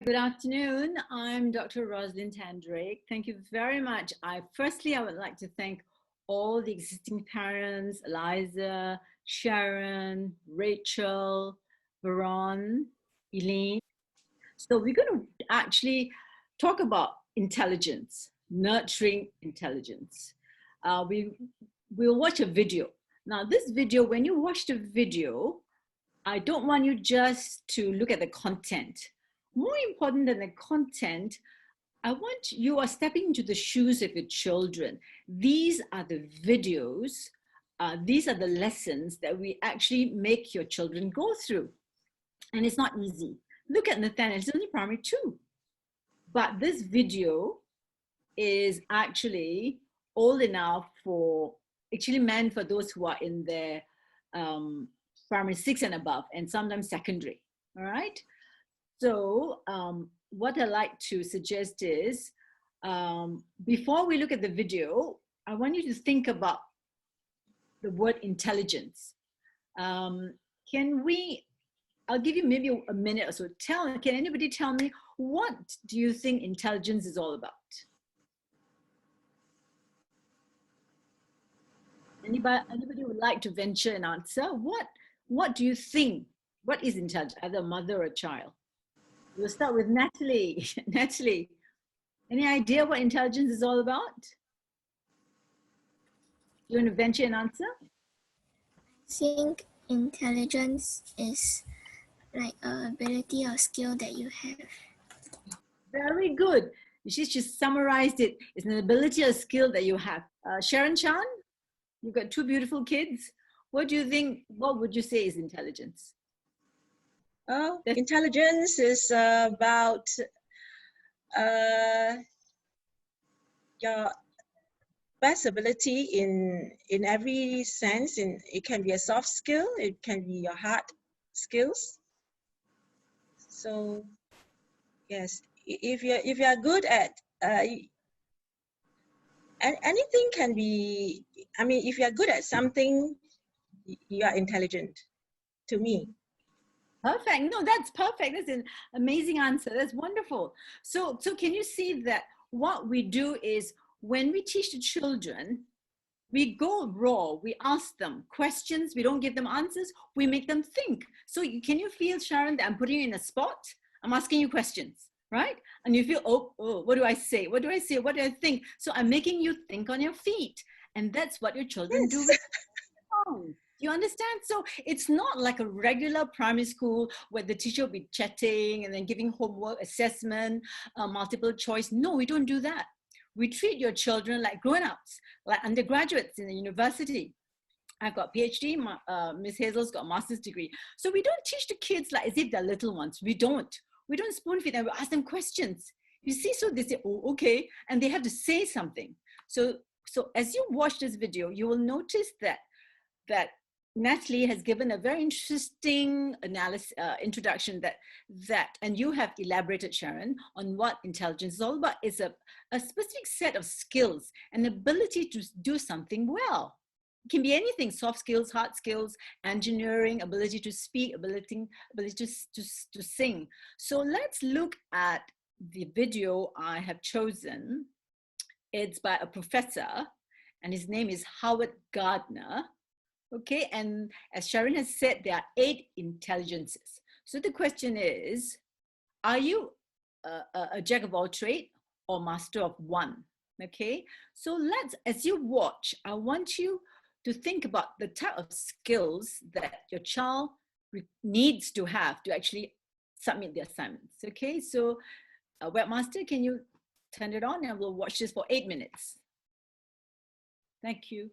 Good afternoon. I'm Dr. Rosalind. Thank you very much. Firstly, I would like to thank all the existing parents, Eliza, Sharon, Rachel, Veron, Elaine. So we're going to actually talk about intelligence, nurturing intelligence. We'll watch a video. Now, this video, when you watch the video, I don't want you just to look at the content. More important than the content, I want you are stepping into the shoes of your children. These are the videos, these are the lessons that we actually make your children go through. And it's not easy. Look at Nathaniel, he's only primary 2. But this video is actually old enough for, actually meant for those who are in their primary 6 and above, and sometimes secondary, all right? So what I like to suggest is, before we look at the video, I want you to think about the word intelligence. I'll give you maybe a minute or so. Can anybody tell me, what do you think intelligence is all about? Anybody would like to venture an answer? What do you think? What is intelligence? Either a mother or a child? We'll start with Natalie. Natalie, any idea what intelligence is all about? You want to venture an answer? I think intelligence is like an ability or skill that you have. Very good. She just summarized it. It's an ability or skill that you have. Sharon Chan, you've got 2 beautiful kids. What do you think, what would you say is intelligence? Intelligence is about your best ability in every sense. It can be a soft skill, it can be your hard skills. So yes, if you're good at anything can be. I mean, if you're good at something, you are intelligent, to me. Perfect. No, that's perfect. That's an amazing answer. That's wonderful. So can you see that what we do is, when we teach the children, we go raw, we ask them questions, we don't give them answers, we make them think. So can you feel, Sharon, that I'm putting you in a spot? I'm asking you questions, right? And you feel, oh, what do I say? What do I say? What do I think? So I'm making you think on your feet. And that's what your children do with phone. You understand? So it's not like a regular primary school where the teacher will be chatting and then giving homework, assessment, multiple choice. No, we don't do that. We treat your children like grown-ups, like undergraduates in the university. I've got PhD, Miss Hazel's got a master's degree. So we don't teach the kids like as if they're little ones. We don't spoon feed them. We ask them questions. You see, so they say, oh, okay. And they have to say something. So as you watch this video, you will notice that Natalie has given a very interesting introduction and you have elaborated, Sharon, on what intelligence is all about. It's a specific set of skills, an ability to do something well. It can be anything: soft skills, hard skills, engineering, ability to speak, ability to sing. So let's look at the video I have chosen. It's by a professor, and his name is Howard Gardner. Okay, and as Sharon has said, there are 8 intelligences. So the question is, are you a jack of all trades or master of one? Okay, so as you watch, I want you to think about the type of skills that your child needs to have to actually submit the assignments. Okay, so webmaster, can you turn it on, and we'll watch this for 8 minutes. Thank you.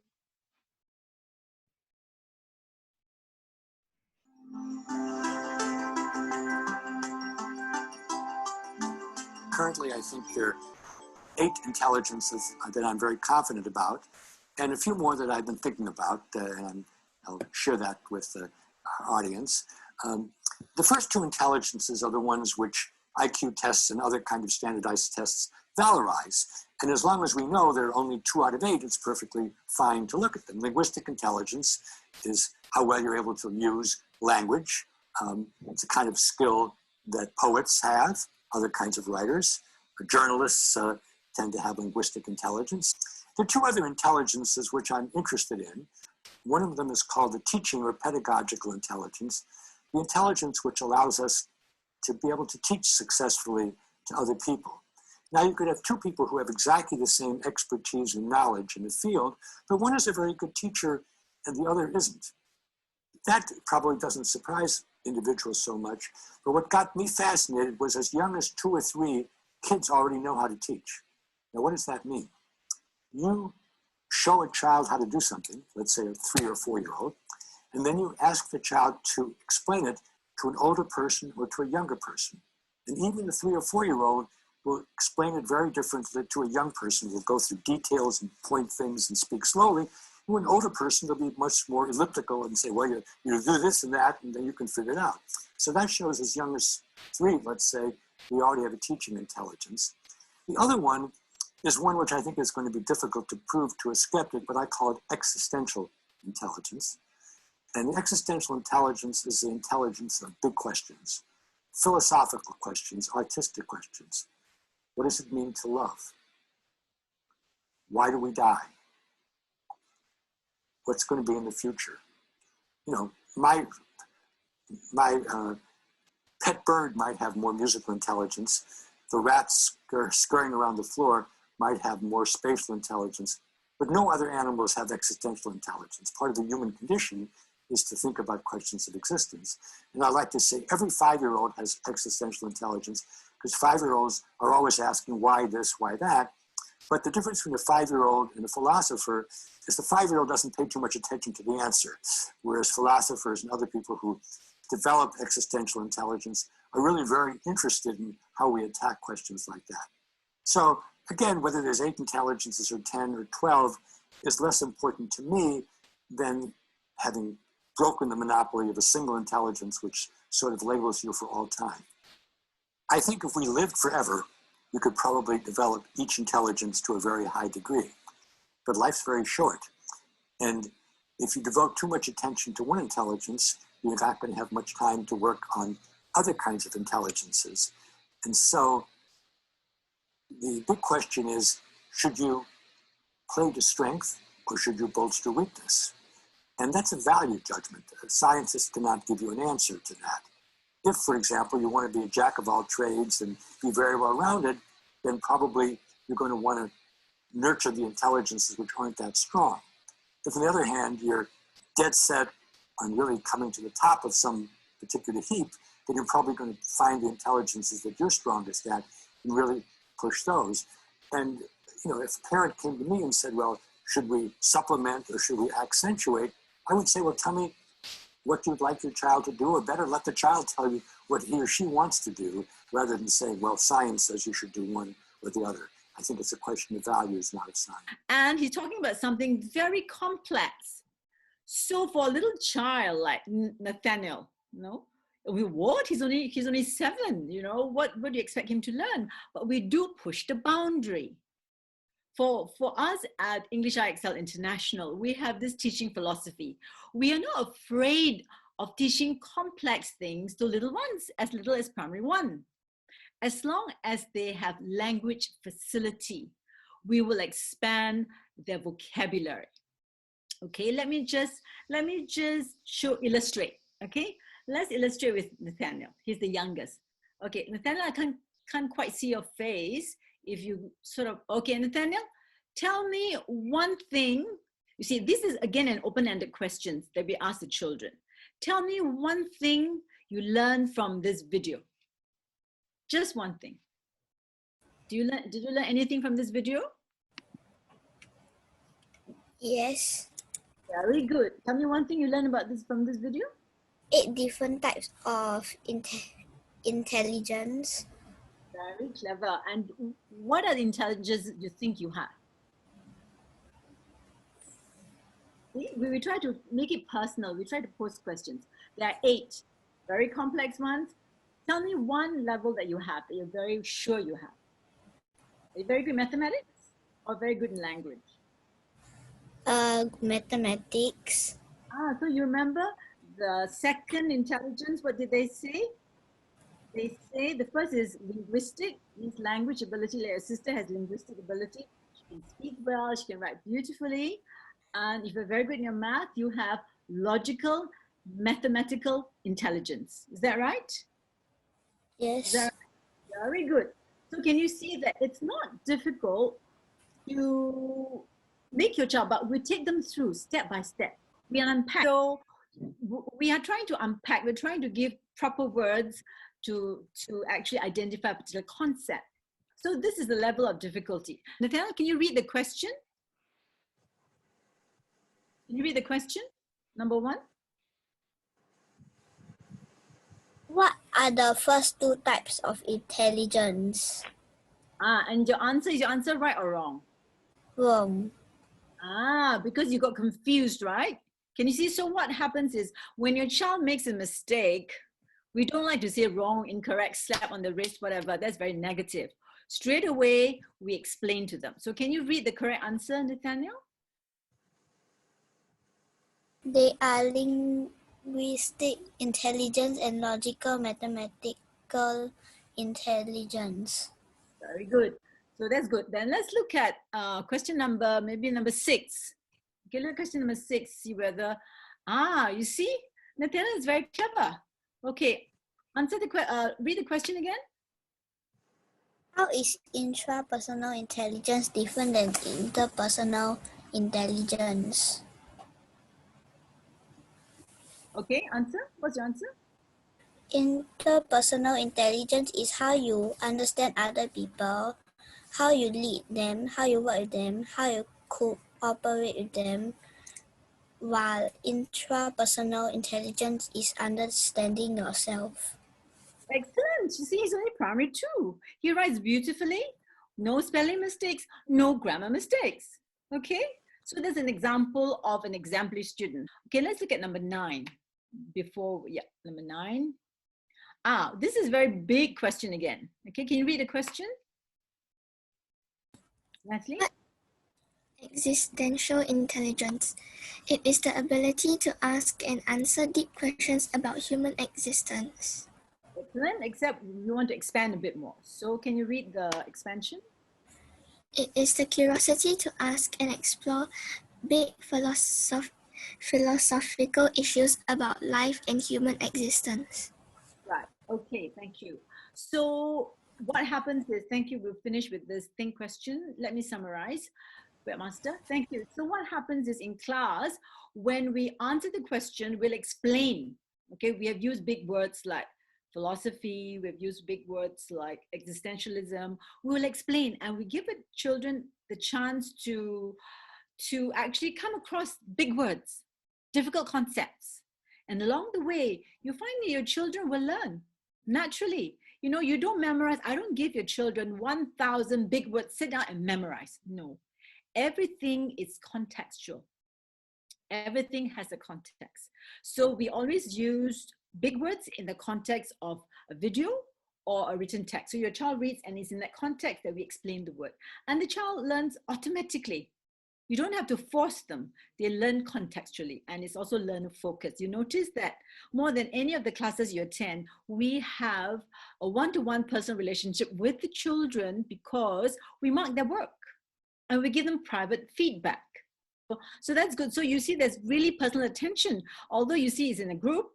Currently, I think there are 8 intelligences that I'm very confident about, and a few more that I've been thinking about, and I'll share that with the audience. The first 2 intelligences are the ones which IQ tests and other kind of standardized tests valorize. And as long as we know there are only 2 out of 8, it's perfectly fine to look at them. Linguistic intelligence is how well you're able to use language. It's a kind of skill that poets have, other kinds of writers. Journalists tend to have linguistic intelligence. There are two other intelligences which I'm interested in. One of them is called the teaching or pedagogical intelligence, the intelligence which allows us to be able to teach successfully to other people. Now, you could have two people who have exactly the same expertise and knowledge in the field, but one is a very good teacher and the other isn't. That probably doesn't surprise individuals so much, but what got me fascinated was as young as 2 or 3, kids already know how to teach. Now, what does that mean? You show a child how to do something, let's say a 3 or 4-year-old, and then you ask the child to explain it to an older person or to a younger person. And even the 3 or 4-year-old will explain it very differently to a young person. Will go through details and point things and speak slowly. To an older person, they'll be much more elliptical and say, well, you do this and that, and then you can figure it out. So that shows as young as 3, let's say, we already have a teaching intelligence. The other one is one which I think is going to be difficult to prove to a skeptic, but I call it existential intelligence. And the existential intelligence is the intelligence of big questions, philosophical questions, artistic questions. What does it mean to love? Why do we die? What's going to be in the future? You know, my pet bird might have more musical intelligence. The rats scurrying around the floor might have more spatial intelligence, but no other animals have existential intelligence. Part of the human condition is to think about questions of existence. And I like to say every 5-year-old has existential intelligence because 5-year-olds are always asking why this, why that. But the difference between a 5-year-old and a philosopher is the 5-year-old doesn't pay too much attention to the answer, whereas philosophers and other people who develop existential intelligence are really very interested in how we attack questions like that. So again, whether there's 8 intelligences or 10 or 12 is less important to me than having broken the monopoly of a single intelligence which sort of labels you for all time. I think if we lived forever, we could probably develop each intelligence to a very high degree. But life's very short. And if you devote too much attention to one intelligence, you're not going to have much time to work on other kinds of intelligences. And so the big question is, should you play to strength or should you bolster weakness? And that's a value judgment. Scientists cannot give you an answer to that. If, for example, you want to be a jack of all trades and be very well-rounded, then probably you're going to want to nurture the intelligences which aren't that strong. If, on the other hand, you're dead set on really coming to the top of some particular heap, then you're probably going to find the intelligences that you're strongest at and really push those. And, you know, if a parent came to me and said, well, should we supplement or should we accentuate? I would say, well, tell me what you'd like your child to do, or better, let the child tell you what he or she wants to do, rather than saying, well, science says you should do one or the other. I think it's a question of values, not of science. And he's talking about something very complex. So for a little child like Nathaniel, you know, what? He's only 7, you know, what do you expect him to learn? But we do push the boundary. For us at EnglishiExcel International, we have this teaching philosophy. We are not afraid of teaching complex things to little ones, as little as primary 1. As long as they have language facility, we will expand their vocabulary. Okay, let me just illustrate. Okay, let's illustrate with Nathaniel. He's the youngest. Okay, Nathaniel, I can't quite see your face. If you sort of, okay, Nathaniel, tell me one thing. You see, this is again an open-ended question that we ask the children. Tell me one thing you learned from this video. Just one thing. Did you learn anything from this video? Yes. Very good. Tell me one thing you learned from this video. 8 different types of intelligence. Very clever. And what are the intelligences you think you have? We try to make it personal. We try to pose questions. There are 8 very complex ones. Tell me one level that you have, that you're very sure you have. Are you very good in mathematics or very good in language? Mathematics. So you remember the second intelligence, what did they say? They say the first is linguistic, means language ability. Like your sister has linguistic ability. She can speak well, she can write beautifully. And if you're very good in your math, you have logical, mathematical intelligence. Is that right? Is that Yes. right? Very good. So can you see that it's not difficult to make your child, but we take them through step by step. We unpack. So we are trying to unpack, we're trying to give proper words to actually identify a particular concept. So this is the level of difficulty. Nathaniel, can you read the question? Can you read the question? Number 1. What are the first 2 types of intelligence? And your answer, is your answer right or wrong? Wrong. Because you got confused, right? Can you see? So what happens is when your child makes a mistake, we don't like to say wrong, incorrect, slap on the wrist, whatever. That's very negative. Straight away, we explain to them. So can you read the correct answer, Nathaniel? They are linguistic intelligence and logical mathematical intelligence. Very good. So that's good. Then let's look at question number, maybe number 6. Okay, look at question number 6, see whether, you see, Nathaniel is very clever. Okay, answer the read the question again. How is intrapersonal intelligence different than interpersonal intelligence? Okay, answer. What's your answer? Interpersonal intelligence is how you understand other people, how you lead them, how you work with them, how you cooperate with them, while intrapersonal intelligence is understanding yourself. Excellent. You see, he's only primary 2. He writes beautifully, no spelling mistakes, no grammar mistakes. Okay, so there's an example of an exemplary student. Okay, let's look at number 9. Number 9. This is a very big question again. Okay, can you read the question? Natalie? Existential intelligence. It is the ability to ask and answer deep questions about human existence. Excellent, except we want to expand a bit more. So can you read the expansion? It is the curiosity to ask and explore big philosophical issues about life and human existence. Right, okay, thank you. So what happens is, thank you, we'll finish with this think question. Let me summarize. Master, thank you. So what happens is in class, when we answer the question, we'll explain. Okay, we have used big words like philosophy, we've used big words like existentialism. We will explain and we give the children the chance to actually come across big words, difficult concepts. And along the way, you find that your children will learn naturally. You know, you don't memorize. I don't give your children 1,000 big words, sit down and memorize. No. Everything is contextual. Everything has a context. So we always use big words in the context of a video or a written text. So your child reads and it's in that context that we explain the word. And the child learns automatically. You don't have to force them. They learn contextually, and it's also learner focused. You notice that more than any of the classes you attend, we have a one-to-one personal relationship with the children because we mark their work and we give them private feedback. So that's good. So you see there's really personal attention, although you see it's in a group,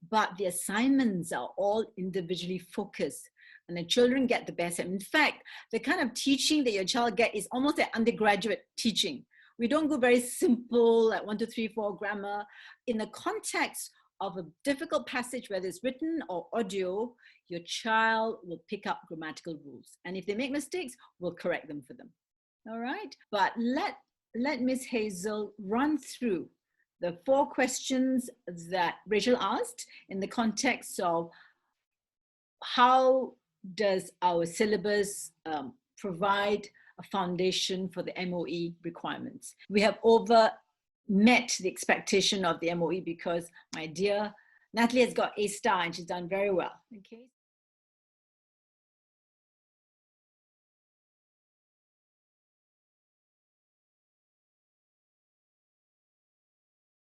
but the assignments are all individually focused. And the children get the best. In fact, the kind of teaching that your child gets is almost like undergraduate teaching. We don't go very simple, like 1, 2, 3, 4 grammar. In the context of a difficult passage, whether it's written or audio, your child will pick up grammatical rules. And if they make mistakes, we'll correct them for them. All right? But let Miss Hazel run through the 4 questions that Rachel asked in the context of how does our syllabus provide a foundation for the MOE requirements. We have met the expectation of the MOE because my dear Natalie has got A star and she's done very well. Okay.